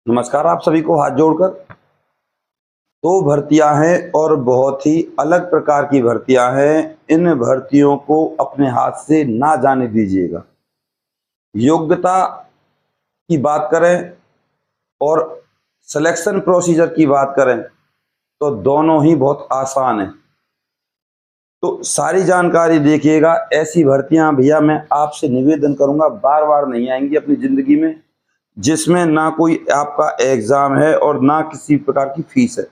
नमस्कार आप सभी को हाथ जोड़कर। दो भर्तियां हैं और बहुत ही अलग प्रकार की भर्तियां हैं। इन भर्तियों को अपने हाथ से ना जाने दीजिएगा। योग्यता की बात करें और सिलेक्शन प्रोसीजर की बात करें तो दोनों ही बहुत आसान है। तो सारी जानकारी देखिएगा। ऐसी भर्तियां भैया मैं आपसे निवेदन करूंगा बार बार नहीं आएंगी अपनी जिंदगी में, जिसमें ना कोई आपका एग्जाम है और ना किसी प्रकार की फीस है।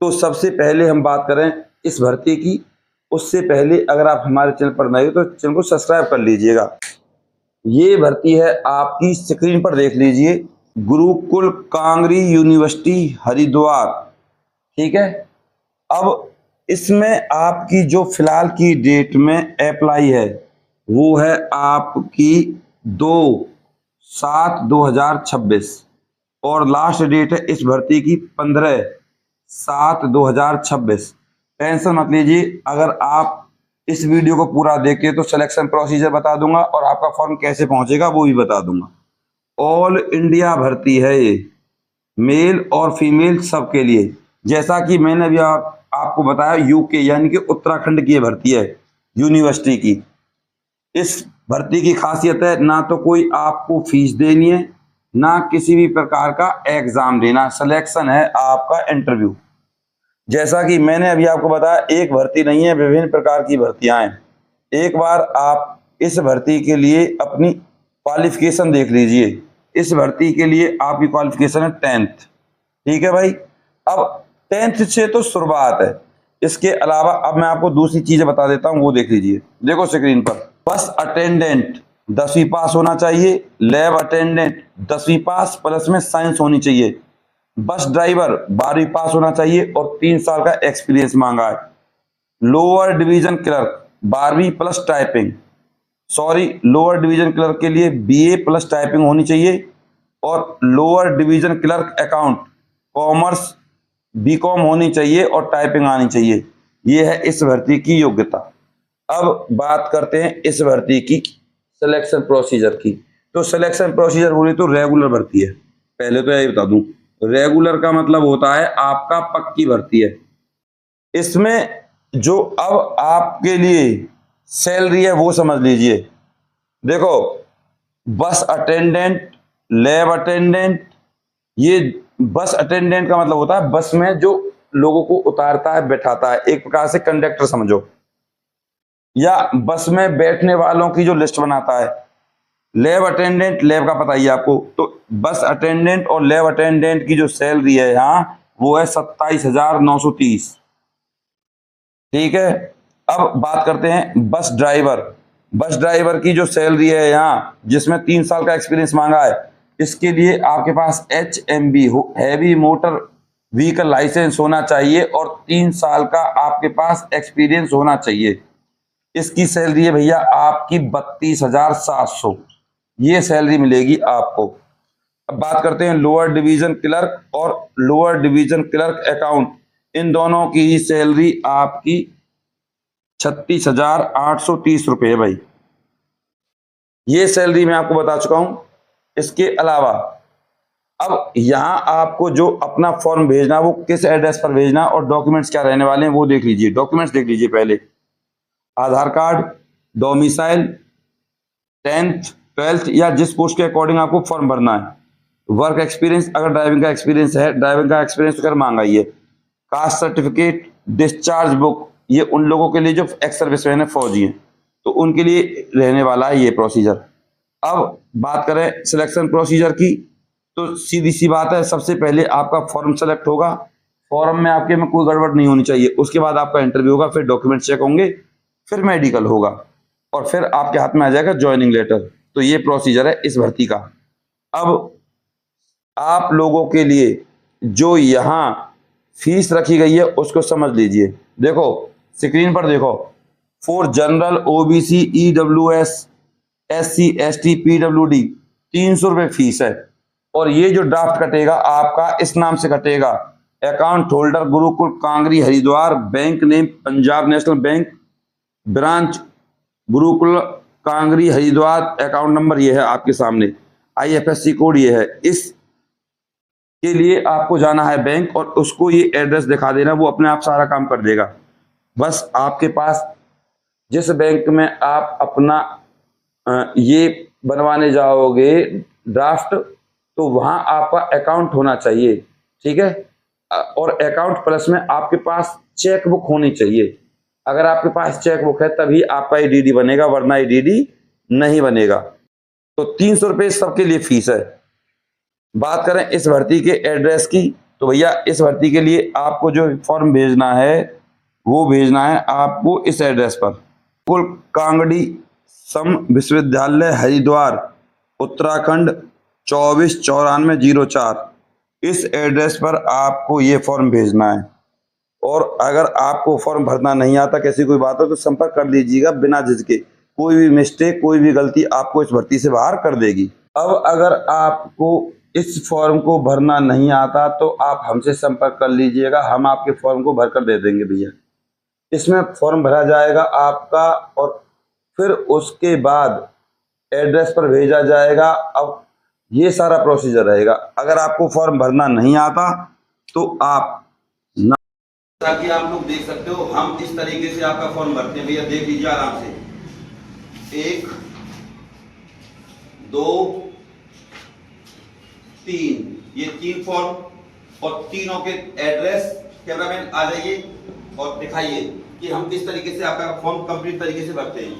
तो सबसे पहले हम बात करें इस भर्ती की, उससे पहले अगर आप हमारे चैनल पर नए हो तो चैनल को सब्सक्राइब कर लीजिएगा। ये भर्ती है, आपकी स्क्रीन पर देख लीजिए, गुरुकुल कांगरी यूनिवर्सिटी हरिद्वार। ठीक है। अब इसमें आपकी जो फिलहाल की डेट में अप्लाई है वो है आपकी 2/7/2026 और लास्ट डेट है इस भर्ती की 15/7/2026। टेंशन मत लीजिए, अगर आप इस वीडियो को पूरा देखें तो सिलेक्शन प्रोसीजर बता दूंगा और आपका फॉर्म कैसे पहुंचेगा वो भी बता दूंगा। ऑल इंडिया भर्ती है ये, मेल और फीमेल सबके लिए। जैसा कि मैंने अभी आपको बताया, यूके यानी कि उत्तराखंड की भर्ती है यूनिवर्सिटी की। इस भर्ती की खासियत है ना तो कोई आपको फीस देनी है ना किसी भी प्रकार का एग्जाम देना, सिलेक्शन है आपका इंटरव्यू। जैसा कि मैंने अभी आपको बताया, एक भर्ती नहीं है, विभिन्न प्रकार की भर्तियां हैं। एक बार आप इस भर्ती के लिए अपनी क्वालिफिकेशन देख लीजिए। इस भर्ती के लिए आपकी क्वालिफिकेशन है 10th। ठीक है भाई। अब 10th से तो शुरुआत है। इसके अलावा अब मैं आपको दूसरी चीजें बता देता हूं, वो देख लीजिए। देखो स्क्रीन पर, बस अटेंडेंट 10वीं पास होना चाहिए, लैब अटेंडेंट 10वीं पास प्लस में साइंस होनी चाहिए, बस ड्राइवर 12वीं पास होना चाहिए और 3 साल का एक्सपीरियंस मांगा है। लोअर डिवीजन क्लर्क 12वीं plus typing, lower division clerk के लिए बीए प्लस टाइपिंग होनी चाहिए और lower division clerk account commerce BCom होनी चाहिए और टाइपिंग आनी चाहिए। ये है इस भर्ती की योग्यता। अब बात करते हैं इस भर्ती की सिलेक्शन प्रोसीजर की। तो सिलेक्शन प्रोसीजर बोली तो रेगुलर भर्ती है। पहले तो यही बता दूं, रेगुलर का मतलब होता है आपका पक्की भर्ती है। इसमें जो अब आपके लिए सैलरी है वो समझ लीजिए। देखो, बस अटेंडेंट, लैब अटेंडेंट, ये बस अटेंडेंट का मतलब होता है बस में जो लोगों को उतारता है बैठाता है, एक प्रकार से कंडक्टर समझो, या बस में बैठने वालों की जो लिस्ट बनाता है। लैब अटेंडेंट, लैब का पता ही आपको। तो बस अटेंडेंट और लैब अटेंडेंट की जो सैलरी है यहाँ वो है 27,930। ठीक है। अब बात करते हैं बस ड्राइवर। बस ड्राइवर की जो सैलरी है यहाँ, जिसमें 3 साल का एक्सपीरियंस मांगा है, इसके लिए आपके पास HMV heavy motor vehicle licence होना चाहिए और 3 साल का आपके पास एक्सपीरियंस होना चाहिए। इसकी सैलरी है भैया आपकी 32,700। ये सैलरी मिलेगी आपको। अब बात करते हैं लोअर डिवीजन क्लर्क और लोअर डिवीजन क्लर्क अकाउंट, इन दोनों की ही सैलरी आपकी 36,830 रुपये है भाई। ये सैलरी मैं आपको बता चुका हूं। इसके अलावा अब यहां आपको जो अपना फॉर्म भेजना वो किस एड्रेस पर भेजना और डॉक्यूमेंट्स क्या रहने वाले हैं वो देख लीजिए। डॉक्यूमेंट्स देख लीजिए पहले, आधार कार्ड, डोमिसाइल, 10th 12th या जिस पोस्ट के अकॉर्डिंग आपको फॉर्म भरना है। वर्क एक्सपीरियंस, अगर ड्राइविंग का एक्सपीरियंस है, ड्राइविंग का एक्सपीरियंस अगर मांगा ही है। कास्ट सर्टिफिकेट, डिस्चार्ज बुक, ये उन लोगों के लिए जो एक्स सर्विसमैन है, फौजी हैं, तो उनके लिए रहने वाला है ये प्रोसीजर। अब बात करें सिलेक्शन प्रोसीजर की, तो सीधी सी बात है, सबसे पहले आपका फॉर्म सेलेक्ट होगा। फॉर्म में आपके में कोई गड़बड़ नहीं होनी चाहिए। उसके बाद आपका इंटरव्यू होगा, फिर डॉक्यूमेंट चेक होंगे, फिर मेडिकल होगा और फिर आपके हाथ में आ जाएगा ज्वाइनिंग लेटर। तो ये प्रोसीजर है इस भर्ती का। अब आप लोगों के लिए जो यहाँ फीस रखी गई है उसको समझ लीजिए। देखो स्क्रीन पर देखो, for general, OBC, EWS, SC, ST, PWD 300 रुपये फीस है। और ये जो ड्राफ्ट कटेगा आपका इस नाम से कटेगा, account holder Gurukul Kangri Haridwar, bank name Punjab National Bank, branch Gurukul Kangri Haridwar, account number ये है आपके सामने, IFSC कोड ये है। इस के लिए आपको जाना है बैंक और उसको ये एड्रेस दिखा देना, वो अपने आप सारा काम कर देगा। बस आपके पास जिस बैंक में आप अपना ये बनवाने जाओगे ड्राफ्ट, तो वहां आपका अकाउंट होना चाहिए, ठीक है। और अकाउंट प्लस में आपके पास चेक बुक होनी चाहिए। अगर आपके पास चेक बुक है तभी आपका ईडीडी बनेगा, वरना ईडीडी नहीं बनेगा। तो 300 रुपये सबके लिए फीस है। बात करें इस भर्ती के एड्रेस की, तो भैया इस भर्ती के लिए आपको जो फॉर्म भेजना है वो भेजना है आपको इस एड्रेस पर, कुल कांगड़ी सम विश्वविद्यालय हरिद्वार उत्तराखंड 249404, इस एड्रेस पर आपको ये फॉर्म भेजना है। और अगर आपको फॉर्म भरना नहीं आता, कैसी कोई बात हो, तो संपर्क कर लीजिएगा बिना झिझके। कोई भी मिस्टेक, कोई भी गलती आपको इस भर्ती से बाहर कर देगी। अब अगर आपको इस फॉर्म को भरना नहीं आता तो आप हमसे संपर्क कर लीजिएगा, हम आपके फॉर्म को भरकर दे देंगे भैया। इसमें फॉर्म भरा जाएगा आपका और फिर उसके बाद एड्रेस पर भेजा जाएगा। अब ये सारा प्रोसीजर रहेगा। अगर आपको फॉर्म भरना नहीं आता तो आप ना, ताकि आप लोग देख सकते हो हम इस तरीके से आपका फॉर्म भरते हैं भैया, देख लीजिए आराम से। 1 2 3, ये 3 फॉर्म और तीनों के एड्रेस। कैमरामैन आ जाइए और दिखाइए कि हम किस तरीके से आपका फॉर्म कंप्लीट तरीके से भरते हैं।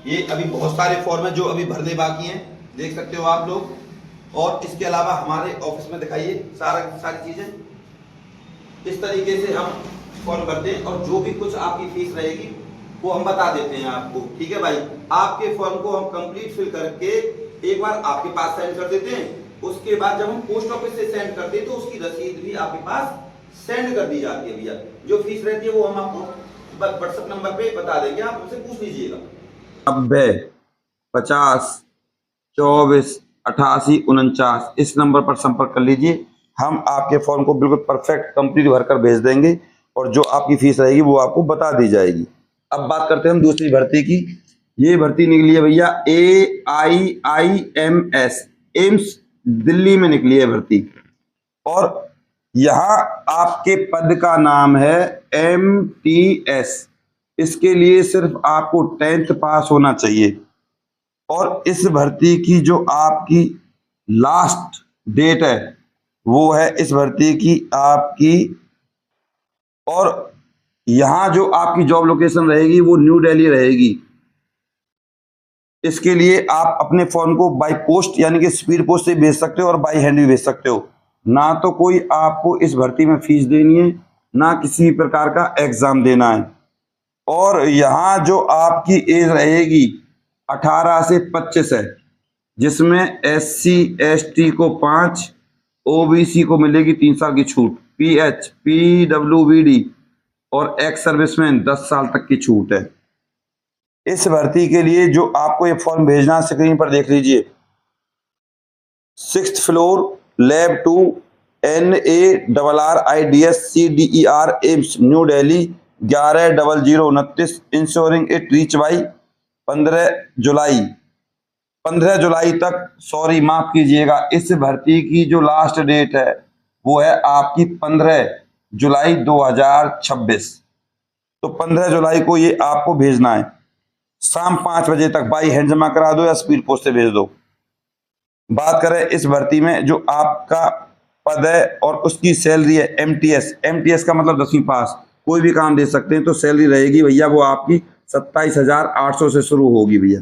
ये अभी बहुत सारे फॉर्म हैं जो अभी भरने बाकी हैं, देख सकते हो आप लोग। और इसके अलावा हमारे ऑफिस में दिखाइए सारी चीजें। इस तरीके से हम फॉर्म भरते हैं और जो भी कुछ आपकी फीस रहेगी वो हम बता देते हैं आपको, ठीक है भाई। आपके फॉर्म को हम कंप्लीट फिल करके एक बार आपके पास सेंड कर देते हैं। उसके बाद जब हम पोस्ट ऑफिस से सेंड करते हैं तो उसकी रसीद भी आपके पास सेंड कर दी जाती है भैया। जो फीस रहती है वो हम आपको व्हाट्सएप नंबर पे बता देंगे, आप हमसे पूछ लीजिएगा। 90 50 24 88 49 इस नंबर पर संपर्क कर लीजिए। हम आपके फॉर्म को बिल्कुल परफेक्ट कंप्लीट भरकर भेज देंगे और जो आपकी फीस रहेगी वो आपको बता दी जाएगी। अब बात करते हैं हम दूसरी भर्ती की। ये भर्ती निकली है भैया AIIMS, एम्स दिल्ली में निकली है भर्ती। और यहाँ आपके पद का नाम है MTS। इसके लिए सिर्फ आपको 10th पास होना चाहिए। और इस भर्ती की जो आपकी लास्ट डेट है वो है इस भर्ती की आपकी, और यहाँ जो आपकी जॉब लोकेशन रहेगी वो न्यू दिल्ली रहेगी। इसके लिए आप अपने फॉर्म को बाय पोस्ट यानी कि स्पीड पोस्ट से भेज सकते हो और बाय हैंड भी भेज सकते हो। ना तो कोई आपको इस भर्ती में फीस देनी है, ना किसी प्रकार का एग्जाम देना है। और यहाँ जो आपकी एज रहेगी 18 से 25 है, जिसमें SC ST को 5, OBC को मिलेगी 3 साल की छूट, PH PWBD और एक्स सर्विसमैन 10 साल तक की छूट है। इस भर्ती के लिए जो आपको ये फॉर्म भेजना है स्क्रीन पर देख लीजिए। 6th floor lab 2 NARRIDS CDER AIIMS new Delhi 11/00/29, ensuring it reach by 15 जुलाई। 15 जुलाई तक, सॉरी माफ कीजिएगा, इस भर्ती की जो लास्ट डेट है वो है आपकी 15 जुलाई 2026। तो 15 जुलाई को ये आपको भेजना है। शाम 5 बजे तक बाई हैंड जमा करा दो या स्पीड पोस्ट से भेज दो। बात करें इस भर्ती में जो आपका पद है और उसकी सैलरी है MTS का मतलब 10वीं पास, कोई भी काम दे सकते हैं। तो सैलरी रहेगी भैया वो आपकी 27,800 से शुरू होगी भैया,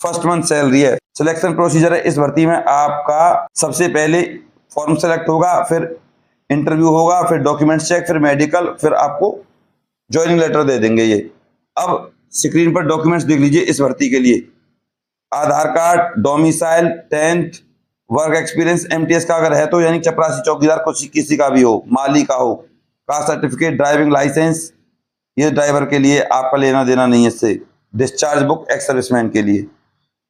फर्स्ट मंथ सैलरी है। सिलेक्शन प्रोसीजर है इस भर्ती में आपका, सबसे पहले फॉर्म सेलेक्ट होगा, फिर इंटरव्यू होगा, फिर डॉक्यूमेंट चेक, फिर मेडिकल, फिर आपको ज्वाइनिंग लेटर दे देंगे ये। अब स्क्रीन पर डॉक्यूमेंट्स देख लीजिए इस भर्ती के लिए। Aadhaar card, domicile, 10th, work experience MTS का अगर है तो यानी चपरासी चौकीदार कुछ किसी का भी हो, माली का हो, कास्ट सर्टिफिकेट, ड्राइविंग लाइसेंस, ये ड्राइवर के लिए आपका लेना देना नहीं है इससे। डिस्चार्ज बुक एक्स सर्विसमैन के लिए।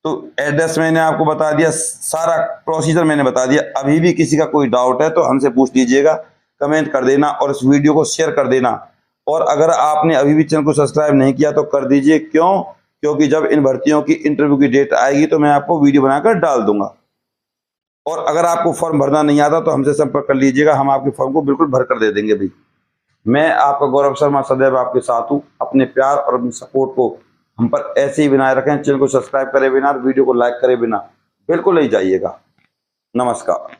तो एड्रेस मैंने आपको बता दिया, सारा प्रोसीजर मैंने बता दिया। अभी भी किसी का कोई डाउट है तो हमसे पूछ लीजिएगा, कमेंट कर देना और इस वीडियो को शेयर कर देना। और अगर आपने अभी भी चैनल को सब्सक्राइब नहीं किया तो कर दीजिए। क्यों? क्योंकि जब इन भर्तियों की इंटरव्यू की डेट आएगी तो मैं आपको वीडियो बनाकर डाल दूंगा। और अगर आपको फॉर्म भरना नहीं आता तो हमसे संपर्क कर लीजिएगा, हम आपके फॉर्म को बिल्कुल भर कर दे देंगे भाई। मैं आपका गौरव शर्मा सदैव आपके साथ हूँ। अपने प्यार और अपनी सपोर्ट को हम पर ऐसे ही बनाए रखें। चैनल को सब्सक्राइब करे बिना, वीडियो को लाइक करे बिना बिल्कुल नहीं जाइएगा। नमस्कार।